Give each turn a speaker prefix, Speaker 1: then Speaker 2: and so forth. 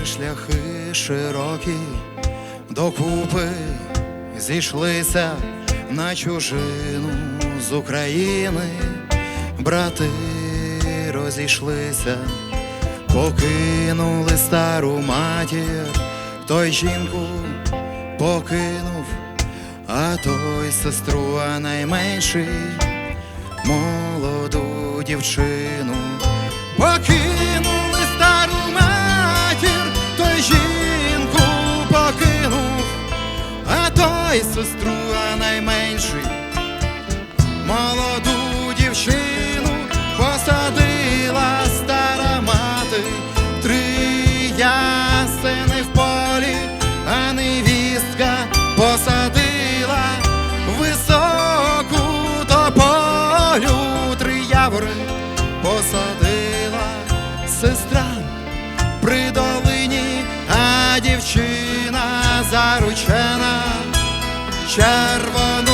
Speaker 1: шляхи широкі докупи зійшлися на чужину з України. Брати розійшлися, покинули стару матір, той жінку покинув, а той сестру, а найменший молоду дівчину. Покинули стару матір, той жінку покинув, а той сестру, а найменший молоду дівчину. Посадила стара мати 3 ясени в полі, а невістка посадила високу тополю. 3 явори посадила сестра при долині, а дівчина заручена червону